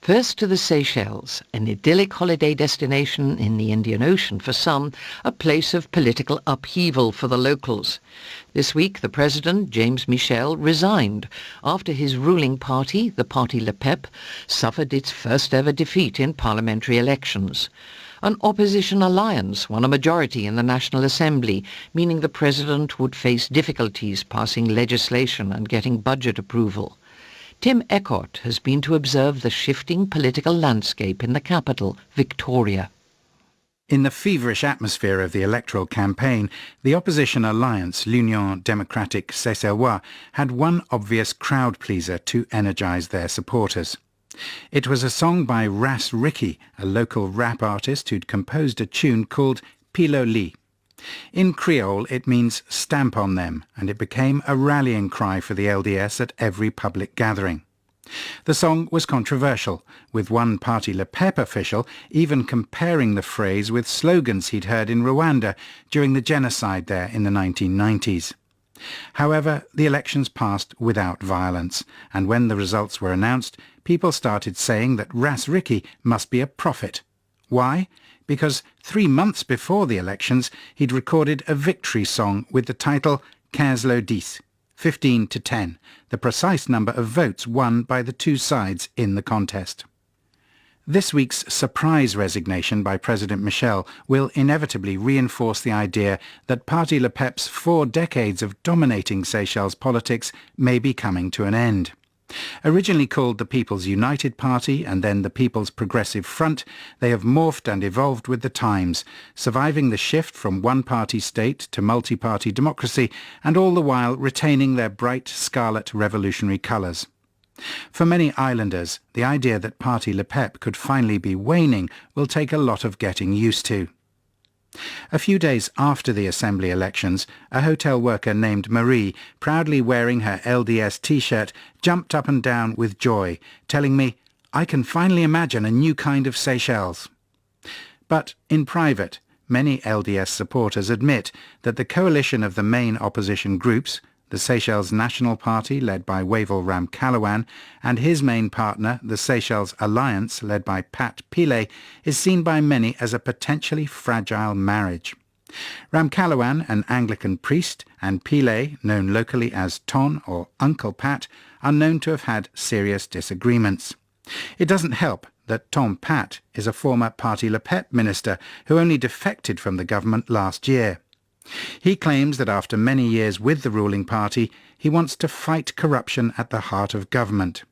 First to the Seychelles, an idyllic holiday destination in the Indian Ocean for some, a place of political upheaval for the locals. This week, the president, James Michel, resigned after his ruling party, the party Le Pep, suffered its first-ever defeat in parliamentary elections. An opposition alliance won a majority in the National Assembly, meaning the president would face difficulties passing legislation and getting budget approval. Tim Eckert has been to observe the shifting political landscape in the capital, Victoria. In the feverish atmosphere of the electoral campaign, the opposition alliance, l'Union démocratique Seychelloise, had one obvious crowd pleaser to energise their supporters. It was a song by Ras Ricky, a local rap artist who'd composed a tune called Piloli. In Creole it means stamp on them, and it became a rallying cry for the LDS at every public gathering. The song was controversial, with one Parti Le Pep official even comparing the phrase with slogans he'd heard in Rwanda during the genocide there in the 1990s. However, the elections passed without violence, and when the results were announced, people started saying that Ras Ricky must be a prophet. Why? Because 3 months before the elections, he'd recorded a victory song with the title 15-10, 15 to 10, the precise number of votes won by the two sides in the contest. This week's surprise resignation by President Michel will inevitably reinforce the idea that Parti Le Pep's 4 decades of dominating Seychelles politics may be coming to an end. Originally called the People's United Party and then the People's Progressive Front, they have morphed and evolved with the times, surviving the shift from one-party state to multi-party democracy and all the while retaining their bright scarlet revolutionary colours. For many islanders, the idea that Parti Le Pep could finally be waning will take a lot of getting used to. A few days after the Assembly elections, a hotel worker named Marie, proudly wearing her LDS T-shirt, jumped up and down with joy, telling me, "I can finally imagine a new kind of Seychelles." But in private, many LDS supporters admit that the coalition of the main opposition groups, the Seychelles National Party, led by Wavell Ramkalawan, and his main partner, the Seychelles Alliance, led by Pat Pillay, is seen by many as a potentially fragile marriage. Ramkalawan, an Anglican priest, and Pillay, known locally as Ton or Uncle Pat, are known to have had serious disagreements. It doesn't help that Tom Pat is a former Parti Le Pep minister who only defected from the government last year. He claims that after many years with the ruling party, he wants to fight corruption at the heart of government.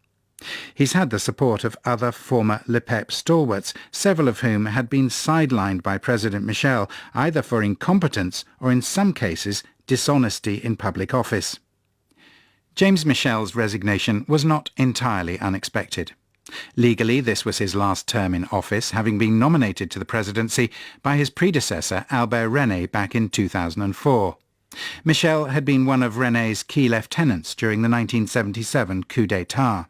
He's had the support of other former Le Pep stalwarts, several of whom had been sidelined by President Michel, either for incompetence or in some cases dishonesty in public office. James Michel's resignation was not entirely unexpected. Legally, this was his last term in office, having been nominated to the presidency by his predecessor Albert René back in 2004. Michel had been one of René's key lieutenants during the 1977 coup d'état.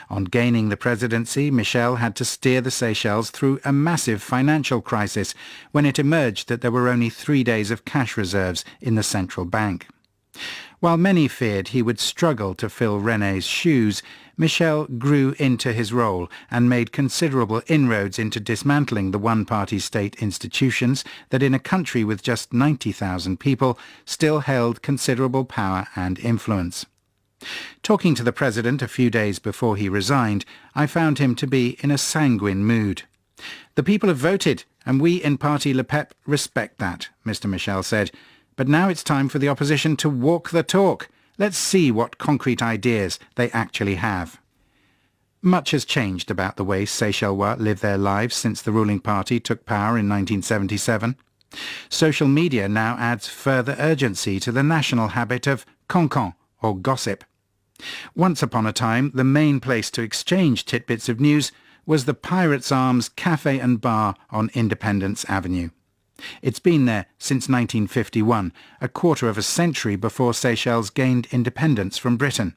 On gaining the presidency, Michel had to steer the Seychelles through a massive financial crisis when it emerged that there were only 3 days of cash reserves in the central bank. While many feared he would struggle to fill René's shoes, Michel grew into his role and made considerable inroads into dismantling the one-party state institutions that in a country with just 90,000 people still held considerable power and influence. Talking to the president a few days before he resigned, I found him to be in a sanguine mood. "The people have voted, and we in Parti Le Pep respect that," Mr. Michel said. "But now it's time for the opposition to walk the talk. Let's see what concrete ideas they actually have." Much has changed about the way Seychellois live their lives since the ruling party took power in 1977. Social media now adds further urgency to the national habit of cancan, or gossip. Once upon a time, the main place to exchange tidbits of news was the Pirates' Arms Cafe and Bar on Independence Avenue. It's been there since 1951, a quarter of a century before Seychelles gained independence from Britain.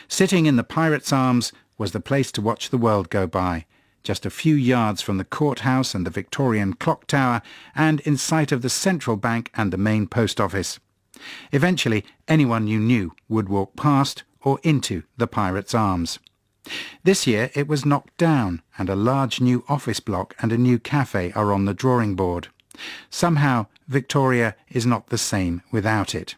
Sitting in the Pirates' Arms was the place to watch the world go by, just a few yards from the courthouse and the Victorian clock tower, and in sight of the central bank and the main post office. Eventually, anyone you knew would walk past or into the Pirates' Arms. This year it was knocked down, and a large new office block and a new cafe are on the drawing board. Somehow Victoria is not the same without it.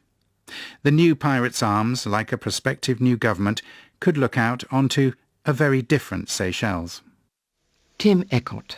The new Pirates' Arms, like a prospective new government, could look out onto a very different Seychelles. Tim Eckert.